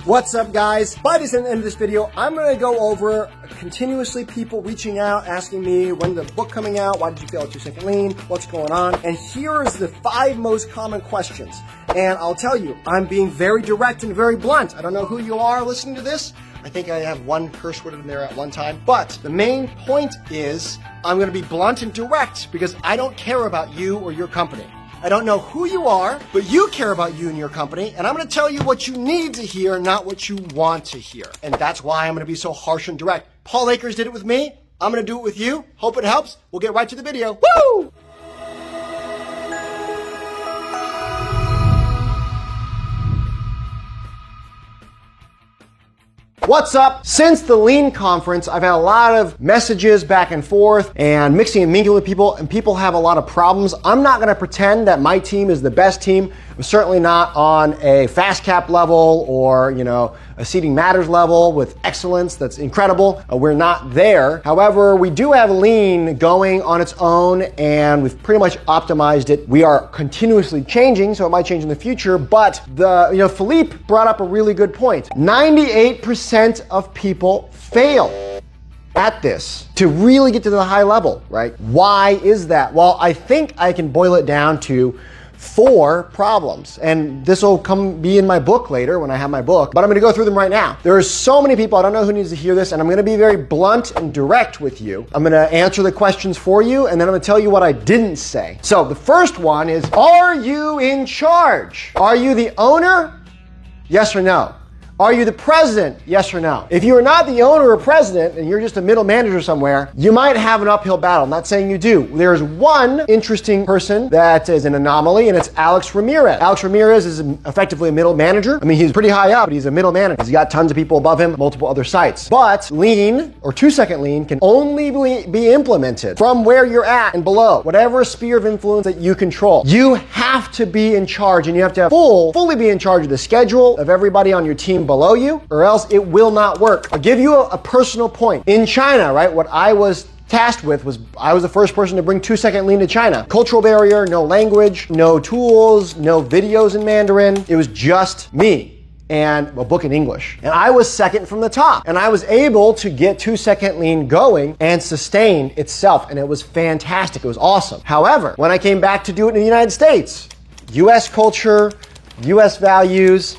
What's up, guys? By the end of this video, I'm going to go over continuously people reaching out, asking me when the book coming out, why did you fail at 2 Second Lean, what's going on, and here is the 5 most common questions. And I'll tell you, I'm being very direct and very blunt. I don't know who you are listening to this. I think I have one curse word in there at one time. But the main point is I'm going to be blunt and direct because I don't care about you or your company. I don't know who you are, but you care about you and your company, and I'm going to tell you what you need to hear, not what you want to hear. And that's why I'm going to be so harsh and direct. Paul Akers did it with me. I'm going to do it with you. Hope it helps. We'll get right to the video. Woo! What's up? Since the Lean conference, I've had a lot of messages back and forth and mixing and mingling with people, and people have a lot of problems. I'm not going to pretend that my team is the best team. I'm certainly not on a FastCap level or, a Seating Matters level with excellence that's incredible. We're not there. However, we do have Lean going on its own, and we've pretty much optimized it. We are continuously changing, so it might change in the future, but Philippe brought up a really good point. 98% of people fail at this to really get to the high level, right? Why is that? Well, I think I can boil it down to 4 problems, and this will be in my book later when I have my book, but I'm going to go through them right now. There are so many people, I don't know who needs to hear this, and I'm going to be very blunt and direct with you. I'm going to answer the questions for you, and then I'm going to tell you what I didn't say. So the first one is, are you in charge? Are you the owner? Yes or no? Are you the president? Yes or no? If you are not the owner or president and you're just a middle manager somewhere, you might have an uphill battle. I'm not saying you do. There's one interesting person that is an anomaly, and it's Alex Ramirez. Alex Ramirez is effectively a middle manager. I mean, he's pretty high up, but he's a middle manager. He's got tons of people above him, multiple other sites. But Lean, or 2 Second Lean, can only be implemented from where you're at and below, whatever sphere of influence that you control. You have to be in charge, and you have to fully be in charge of the schedule of everybody on your team below you, or else it will not work. I'll give you a personal point. In China, right, what I was tasked with was I was the first person to bring 2 Second Lean to China. Cultural barrier, no language, no tools, no videos in Mandarin. It was just me and a book in English. And I was second from the top. And I was able to get 2 Second Lean going and sustain itself. And it was fantastic. It was awesome. However, when I came back to do it in the United States, US culture, US values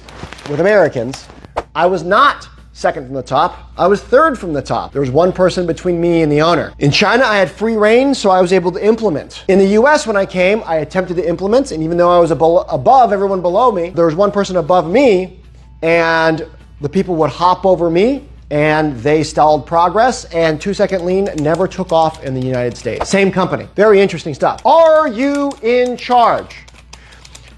with Americans, I was not second from the top. I was third from the top. There was one person between me and the owner. In China, I had free reign, so I was able to implement. In the US, when I came, I attempted to implement, and even though I was above everyone below me, there was one person above me, and the people would hop over me, and they stalled progress, and 2 Second Lean never took off in the United States. Same company. Very interesting stuff. Are you in charge?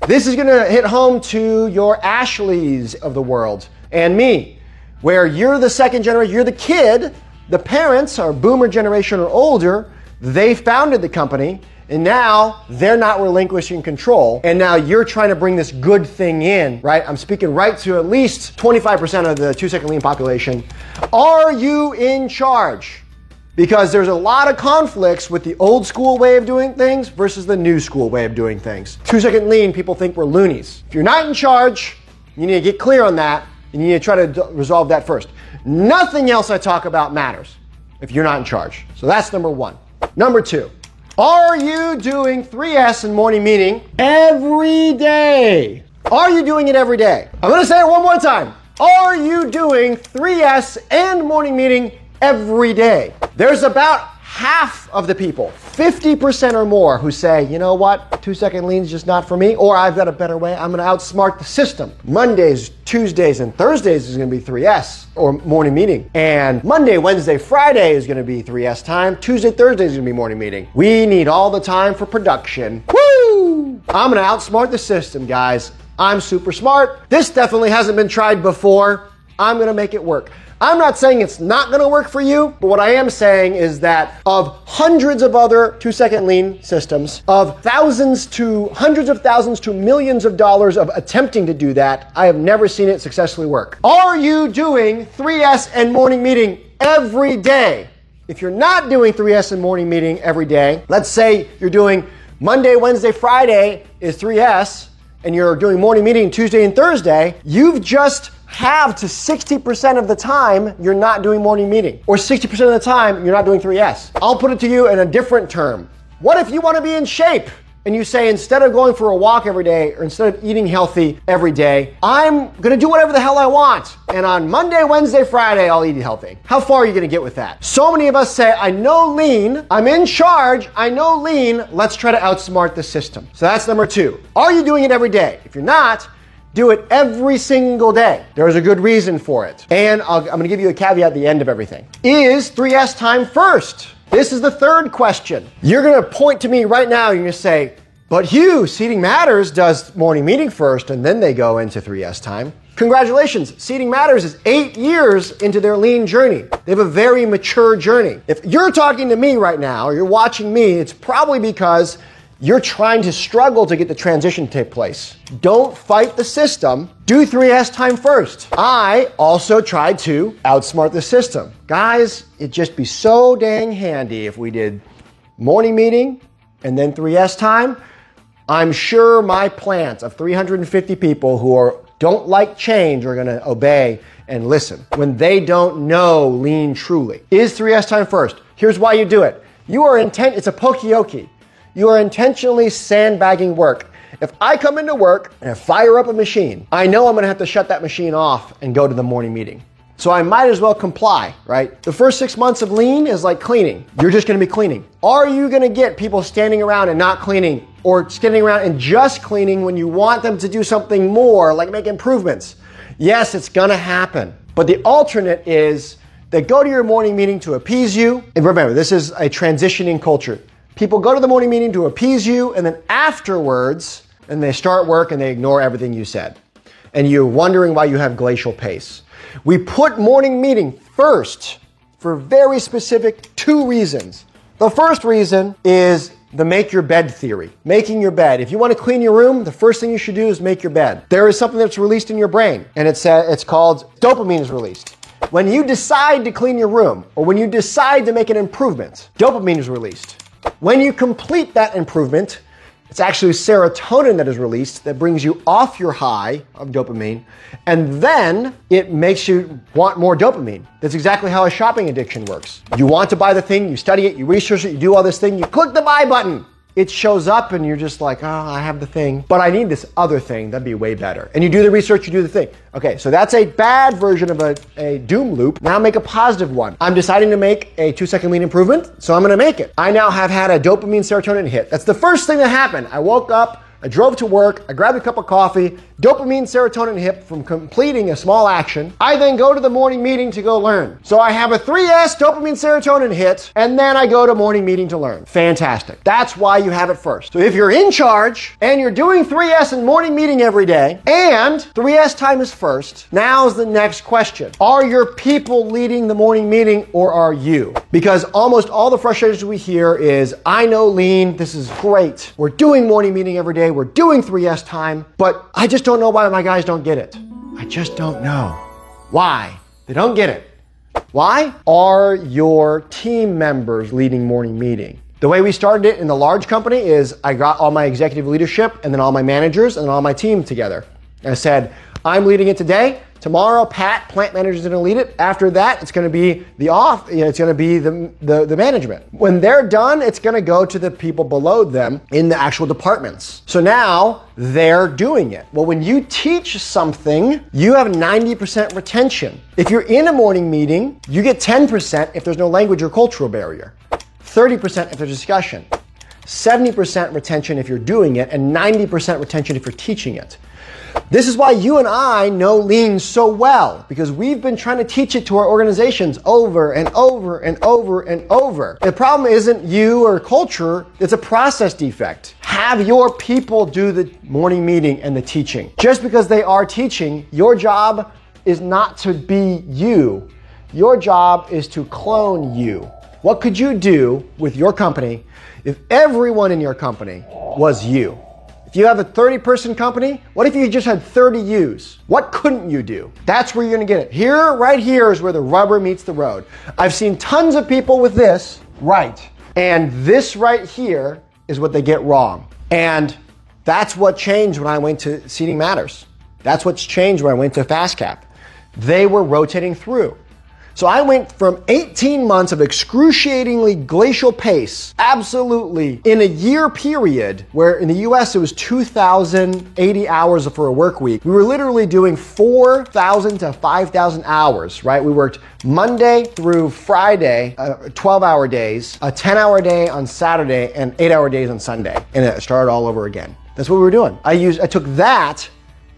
This is going to hit home to your Ashleys of the world and me, where you're the second generation, you're the kid, the parents are boomer generation or older, they founded the company, and now they're not relinquishing control, and now you're trying to bring this good thing in, right? I'm speaking right to at least 25% of the 2 Second Lean population. Are you in charge? Because there's a lot of conflicts with the old school way of doing things versus the new school way of doing things. 2 Second Lean, people think we're loonies. If you're not in charge, you need to get clear on that, and you need to try to resolve that first. Nothing else I talk about matters if you're not in charge. So that's number 1. Number 2, are you doing 3S in morning meeting every day? Are you doing it every day? I'm going to say it one more time. Are you doing 3S and morning meeting every day? There's about half of the people, 50% or more, who say, you know what, 2 Second Lean is just not for me, or I've got a better way. I'm going to outsmart the system. Mondays, Tuesdays, and Thursdays is going to be 3S or morning meeting. And Monday, Wednesday, Friday is going to be 3S time. Tuesday, Thursday is going to be morning meeting. We need all the time for production. Woo! I'm going to outsmart the system, guys. I'm super smart. This definitely hasn't been tried before. I'm going to make it work. I'm not saying it's not going to work for you, but what I am saying is that of hundreds of other 2 Second Lean systems, of thousands to hundreds of thousands to millions of dollars of attempting to do that, I have never seen it successfully work. Are you doing 3S and morning meeting every day? If you're not doing 3S and morning meeting every day, let's say you're doing Monday, Wednesday, Friday is 3S, and you're doing morning meeting Tuesday and Thursday, you've just half to 60% of the time you're not doing morning meeting, or 60% of the time you're not doing 3S. I'll put it to you in a different term. What if you want to be in shape? And you say, instead of going for a walk every day, or instead of eating healthy every day, I'm gonna do whatever the hell I want. And on Monday, Wednesday, Friday, I'll eat healthy. How far are you gonna get with that? So many of us say, I know lean, I'm in charge, I know lean, let's try to outsmart the system. So that's number 2. Are you doing it every day? If you're not, do it every single day. There's a good reason for it. And I'm gonna give you a caveat at the end of everything. Is 3S time first? This is the third question. You're gonna point to me right now, you're gonna say, but Hugh, Seating Matters does morning meeting first and then they go into 3S time. Congratulations, Seating Matters is 8 years into their lean journey. They have a very mature journey. If you're talking to me right now, or you're watching me, it's probably because you're trying to struggle to get the transition to take place. Don't fight the system. Do 3S time first. I also tried to outsmart the system. Guys, it'd just be so dang handy if we did morning meeting and then 3S time. I'm sure my plant of 350 people who don't like change are going to obey and listen when they don't know lean truly. Is 3S time first? Here's why you do it. It's a pokioki. You are intentionally sandbagging work. If I come into work and I fire up a machine, I know I'm going to have to shut that machine off and go to the morning meeting. So I might as well comply, right? The first 6 months of lean is like cleaning. You're just going to be cleaning. Are you going to get people standing around and not cleaning, or standing around and just cleaning when you want them to do something more, like make improvements? Yes, it's going to happen. But the alternate is they go to your morning meeting to appease you. And remember, this is a transitioning culture. People go to the morning meeting to appease you, and then afterwards, and they start work and they ignore everything you said. And you're wondering why you have glacial pace. We put morning meeting first for very specific 2 reasons. The first reason is the make your bed theory. Making your bed. If you want to clean your room, the first thing you should do is make your bed. There is something that's released in your brain, and it's called dopamine is released. When you decide to clean your room, or when you decide to make an improvement, dopamine is released. When you complete that improvement, it's actually serotonin that is released that brings you off your high of dopamine, and then it makes you want more dopamine. That's exactly how a shopping addiction works. You want to buy the thing, you study it, you research it, you do all this thing, you click the buy button. It shows up and you're just like, oh, I have the thing, but I need this other thing. That'd be way better. And you do the research, you do the thing. Okay, so that's a bad version of a doom loop. Now make a positive one. I'm deciding to make a 2-second lean improvement, so I'm gonna make it. I now have had a dopamine serotonin hit. That's the first thing that happened. I woke up, I drove to work, I grabbed a cup of coffee, dopamine serotonin hit from completing a small action. I then go to the morning meeting to go learn. So I have a 3S dopamine serotonin hit, and then I go to morning meeting to learn. Fantastic. That's why you have it first. So if you're in charge and you're doing 3S and morning meeting every day, and 3S time is first, now's the next question. Are your people leading the morning meeting, or are you? Because almost all the frustrations we hear is, I know lean, this is great. We're doing morning meeting every day, we're doing 3S time, but I just don't know why my guys don't get it. I just don't know why they don't get it. Why? Are your team members leading morning meeting? The way we started it in the large company is I got all my executive leadership and then all my managers and all my team together. And I said, I'm leading it today. Tomorrow, Pat, plant manager, is going to lead it. After that, it's going to be it's going to be the management. When they're done, it's going to go to the people below them in the actual departments. So now they're doing it. Well, when you teach something, you have 90% retention. If you're in a morning meeting, you get 10% if there's no language or cultural barrier, 30% if there's discussion, 70% retention if you're doing it, and 90% retention if you're teaching it. This is why you and I know lean so well, because we've been trying to teach it to our organizations over and over and over and over. The problem isn't you or culture, it's a process defect. Have your people do the morning meeting and the teaching. Just because they are teaching, your job is not to be you. Your job is to clone you. What could you do with your company if everyone in your company was you? If you have a 30-person company, what if you just had 30 yous? What couldn't you do? That's where you're gonna get it. Here, right here is where the rubber meets the road. I've seen tons of people with this right, and this right here is what they get wrong. And that's what changed when I went to Seating Matters. That's what's changed when I went to FastCap. they were rotating through. So I went from 18 months of excruciatingly glacial pace, absolutely, in a year period, where in the US it was 2,080 hours for a work week. We were literally doing 4,000 to 5,000 hours, right? We worked Monday through Friday, 12-hour days, a 10-hour day on Saturday, and 8-hour days on Sunday. And it started all over again. That's what we were doing. I took that,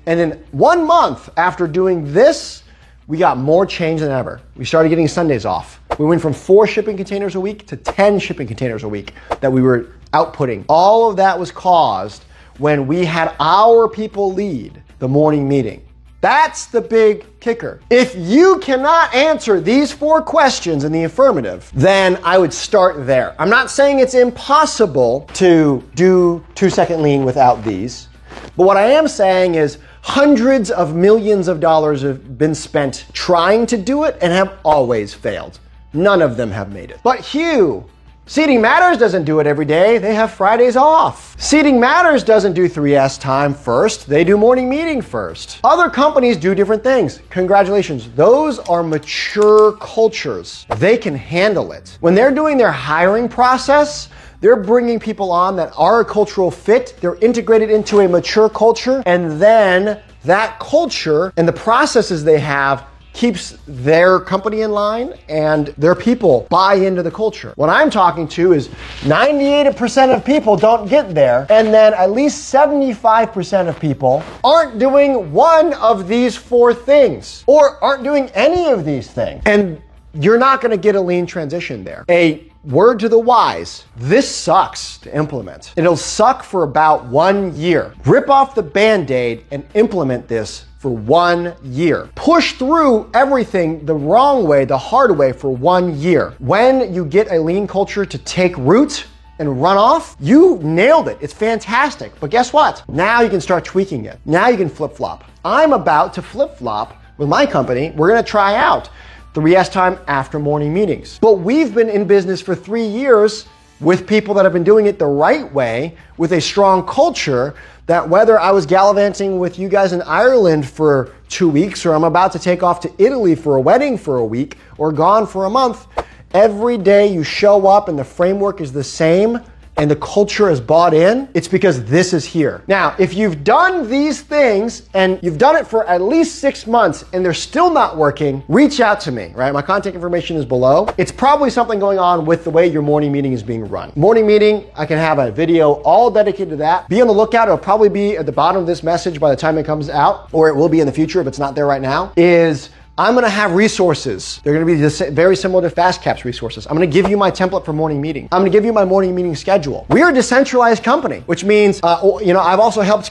and then 1 month after doing this, we got more change than ever. We started getting Sundays off. We went from 4 shipping containers a week to 10 shipping containers a week that we were outputting. All of that was caused when we had our people lead the morning meeting. That's the big kicker. If you cannot answer these 4 questions in the affirmative, then I would start there. I'm not saying it's impossible to do 2-second lean without these, but what I am saying is hundreds of millions of dollars have been spent trying to do it and have always failed. None of them have made it. But Hugh, Seating Matters doesn't do it every day. They have Fridays off. Seating Matters doesn't do 3S time first. They do morning meeting first. Other companies do different things. Congratulations. Those are mature cultures. They can handle it. When they're doing their hiring process, they're bringing people on that are a cultural fit. They're integrated into a mature culture. And then that culture and the processes they have keeps their company in line and their people buy into the culture. What I'm talking to is 98% of people don't get there, and then at least 75% of people aren't doing one of these 4 things or aren't doing any of these things. And you're not going to get a lean transition there. A word to the wise, this sucks to implement. It'll suck for about 1 year. Rip off the Band-Aid and implement this for 1 year. Push through everything the wrong way, the hard way for 1 year. When you get a lean culture to take root and run off, you nailed it. It's fantastic. But guess what? Now you can start tweaking it. Now you can flip-flop. I'm about to flip-flop with my company. We're going to try out 3S time after morning meetings. But we've been in business for 3 years with people that have been doing it the right way, with a strong culture, that whether I was gallivanting with you guys in Ireland for 2 weeks, or I'm about to take off to Italy for a wedding for a week, or gone for a month, every day you show up and the framework is the same, and the culture is bought in, it's because this is here. Now, if you've done these things and you've done it for at least 6 months and they're still not working, reach out to me, right? My contact information is below. It's probably something going on with the way your morning meeting is being run. Morning meeting, I can have a video all dedicated to that. Be on the lookout. It'll probably be at the bottom of this message by the time it comes out, or it will be in the future if it's not there right now, is I'm going to have resources. They're going to be very similar to FastCap's resources. I'm going to give you my template for morning meeting. I'm going to give you my morning meeting schedule. We are a decentralized company, which means, I've also helped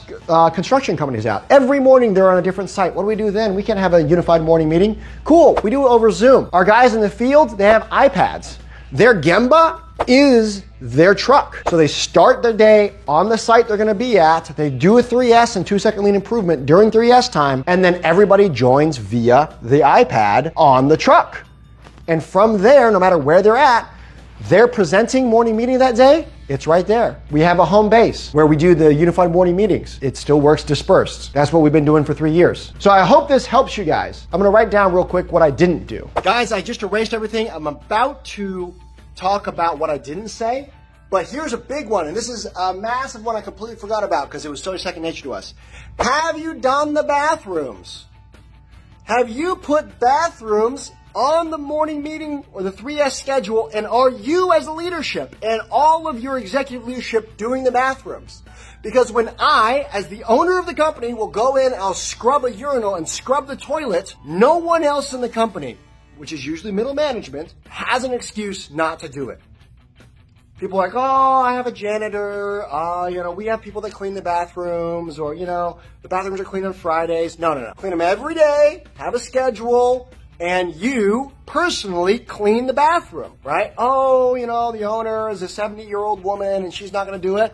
construction companies out. Every morning they're on a different site. What do we do then? We can have a unified morning meeting. Cool. We do it over Zoom. Our guys in the field, they have iPads. Their Gemba is their truck. So they start their day on the site they're going to be at. They do a 3S and 2-second lean improvement during 3S time, and then everybody joins via the iPad on the truck. And from there, no matter where they're at, they're presenting morning meeting that day. It's right there. We have a home base where we do the unified morning meetings. It still works dispersed. That's what we've been doing for 3 years. So I hope this helps you guys. I'm going to write down real quick what I didn't do. Guys, I just erased everything. I'm about to talk about what I didn't say, but here's a big one, and this is a massive one I completely forgot about because it was so second nature to us. Have you done the bathrooms? Have you put bathrooms on the morning meeting or the 3S schedule, and are you as a leadership and all of your executive leadership doing the bathrooms? Because when I, as the owner of the company, will go in, I'll scrub a urinal and scrub the toilet, no one else in the company, which is usually middle management, has an excuse not to do it. People are like, oh, I have a janitor, we have people that clean the bathrooms, or, the bathrooms are cleaned on Fridays. No. Clean them every day, have a schedule, and you personally clean the bathroom, right? Oh, the owner is a 70-year-old woman and she's not going to do it.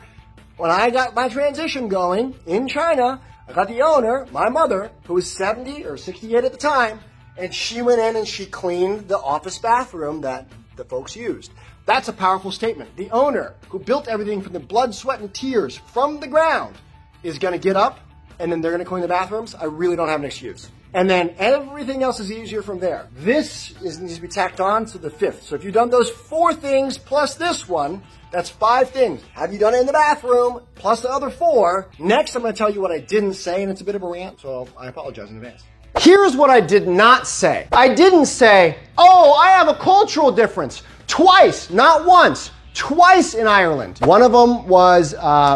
When I got my transition going in China, I got the owner, my mother, who was 70 or 68 at the time, and she went in and she cleaned the office bathroom that the folks used. That's a powerful statement. The owner, who built everything from the blood, sweat, and tears from the ground, is going to get up and then they're going to clean the bathrooms. I really don't have an excuse. And then everything else is easier from there. This needs to be tacked on to the 5th. So if you've done those 4 things plus this one, that's 5 things. Have you done it in the bathroom plus the other 4? Next, I'm going to tell you what I didn't say, and it's a bit of a rant, so I apologize in advance. Here's what I did not say. I didn't say, oh, I have a cultural difference. Twice, not once. Twice in Ireland. One of them was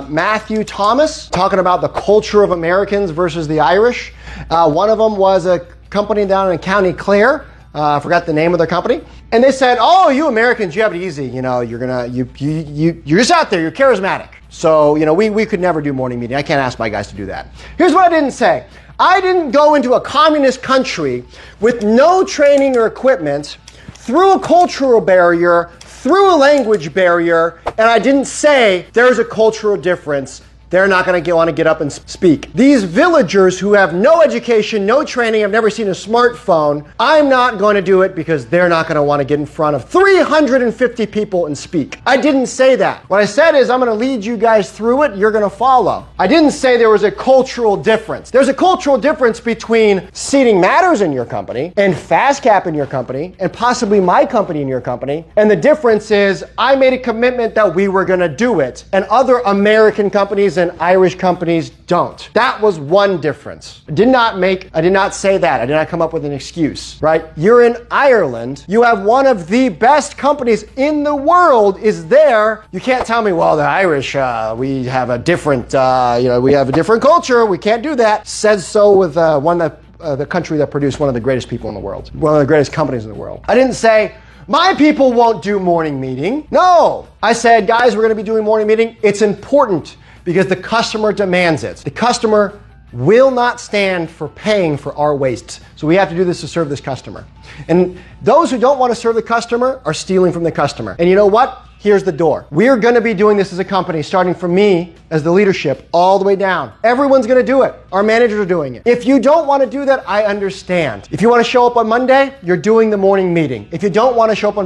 Matthew Thomas, talking about the culture of Americans versus the Irish. One of them was a company down in County Clare. I forgot the name of their company. And they said, oh, you Americans, you have it easy. You know, you're just out there, you're charismatic. So, you know, we could never do morning meeting. I can't ask my guys to do that. Here's what I didn't say. I didn't go into a communist country with no training or equipment, through a cultural barrier, through a language barrier, and I didn't say there's a cultural difference. They're not going to want to get up and speak. These villagers who have no education, no training, have never seen a smartphone, I'm not going to do it because they're not going to want to get in front of 350 people and speak. I didn't say that. What I said is I'm going to lead you guys through it. You're going to follow. I didn't say there was a cultural difference. There's a cultural difference between Seating Matters in your company and FastCap in your company and possibly my company in your company. And the difference is I made a commitment that we were going to do it, and other American companies and Irish companies don't. That was one difference. I did not say that. I did not come up with an excuse, right? You're in Ireland. You have one of the best companies in the world is there. You can't tell me, well, the Irish, we have a different, we have a different culture. We can't do that. Says so with the country that produced one of the greatest people in the world, one of the greatest companies in the world. I didn't say, my people won't do morning meeting. No. I said, guys, we're going to be doing morning meeting. It's important, because the customer demands it. The customer will not stand for paying for our waste. So we have to do this to serve this customer. And those who don't want to serve the customer are stealing from the customer. And you know what? Here's the door. We're going to be doing this as a company, starting from me as the leadership all the way down. Everyone's going to do it. Our managers are doing it. If you don't want to do that, I understand. If you want to show up on Monday, you're doing the morning meeting. If you don't want to show up if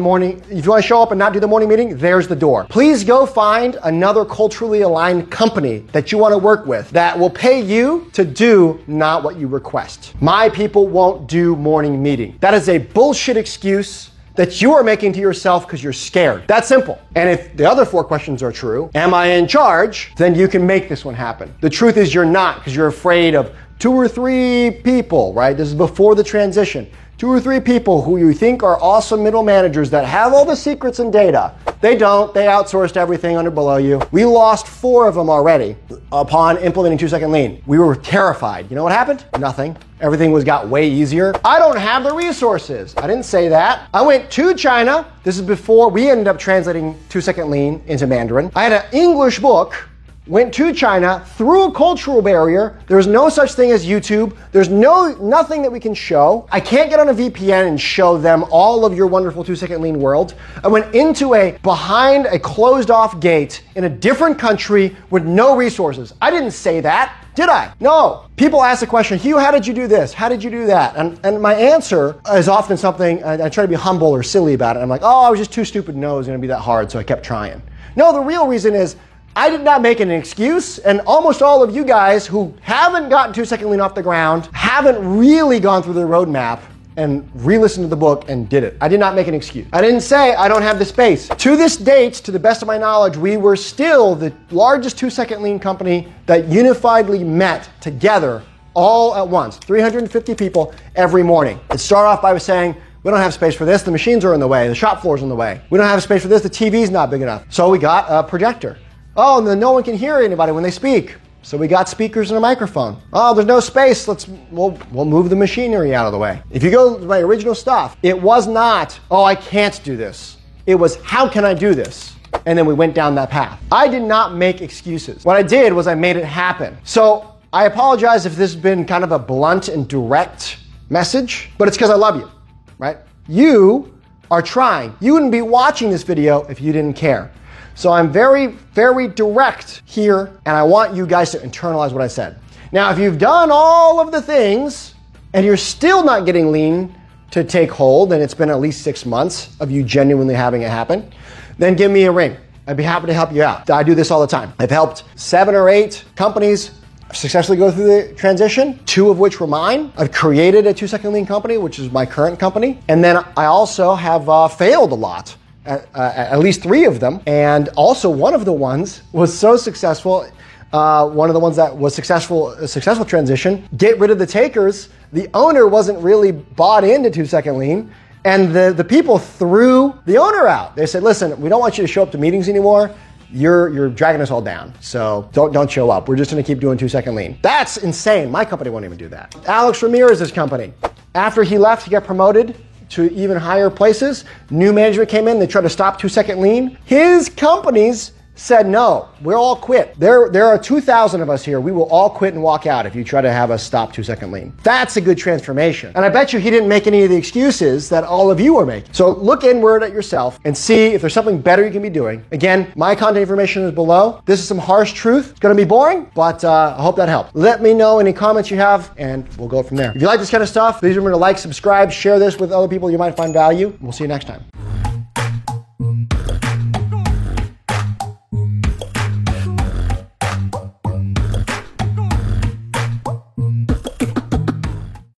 you want to show up and not do the morning meeting, there's the door. Please go find another culturally aligned company that you want to work with that will pay you to do not what you request. My people won't do morning meeting. That is a bullshit excuse that you are making to yourself because you're scared. That's simple. And if the other 4 questions are true, am I in charge? Then you can make this one happen. The truth is you're not, because you're afraid of 2 or 3 people, right? This is before the transition. 2 or 3 people who you think are awesome middle managers that have all the secrets and data. They don't. They outsourced everything under below you. We lost 4 of them already upon implementing 2-second lean. We were terrified. You know what happened? Nothing. Everything got way easier. I don't have the resources. I didn't say that. I went to China. This is before we ended up translating 2-second lean into Mandarin. I had an English book. Went to China through a cultural barrier. There's no such thing as YouTube. There's nothing that we can show. I can't get on a VPN and show them all of your wonderful 2-second lean world. I went into behind a closed off gate in a different country with no resources. I didn't say that, did I? No. People ask the question, Hugh, how did you do this? How did you do that? And my answer is often something, I try to be humble or silly about it. I'm like, oh, I was just too stupid to know it was going to be that hard, so I kept trying. No, the real reason is, I did not make an excuse, and almost all of you guys who haven't gotten 2-second lean off the ground haven't really gone through the roadmap and re-listened to the book and did it. I did not make an excuse. I didn't say I don't have the space. To this date, to the best of my knowledge, we were still the largest 2-second lean company that unifiedly met together all at once, 350 people every morning. It started off by saying, we don't have space for this, the machines are in the way, the shop floor's in the way. We don't have space for this, the TV's not big enough. So we got a projector. Oh, and then no one can hear anybody when they speak. So we got speakers and a microphone. Oh, there's no space. We'll move the machinery out of the way. If you go to my original stuff, it was not, oh, I can't do this. It was, how can I do this? And then we went down that path. I did not make excuses. What I did was I made it happen. So I apologize if this has been kind of a blunt and direct message, but it's because I love you, right? You are trying. You wouldn't be watching this video if you didn't care. So I'm very, very direct here, and I want you guys to internalize what I said. Now, if you've done all of the things and you're still not getting lean to take hold, and it's been at least 6 months of you genuinely having it happen, then give me a ring. I'd be happy to help you out. I do this all the time. I've helped 7 or 8 companies successfully go through the transition, 2 of which were mine. I've created a 2-second lien company, which is my current company. And then I also have failed a lot, at least 3 of them. And also one of the ones was so successful, one of the ones that was a successful transition, get rid of the takers. The owner wasn't really bought into 2-second lien. And the people threw the owner out. They said, listen, we don't want you to show up to meetings anymore. You're dragging us all down. So don't show up. We're just going to keep doing 2-second lien. That's insane. My company won't even do that. Alex Ramirez's company. After he left, he got promoted to even higher places. New management came in. They tried to stop 2-second lien. His companies said, no, we'll all quit. There are 2,000 of us here. We will all quit and walk out if you try to have us stop 2-second lien. That's a good transformation. And I bet you he didn't make any of the excuses that all of you are making. So look inward at yourself and see if there's something better you can be doing. Again, my contact information is below. This is some harsh truth. It's going to be boring, but I hope that helped. Let me know any comments you have, and we'll go from there. If you like this kind of stuff, please remember to like, subscribe, share this with other people you might find value. We'll see you next time.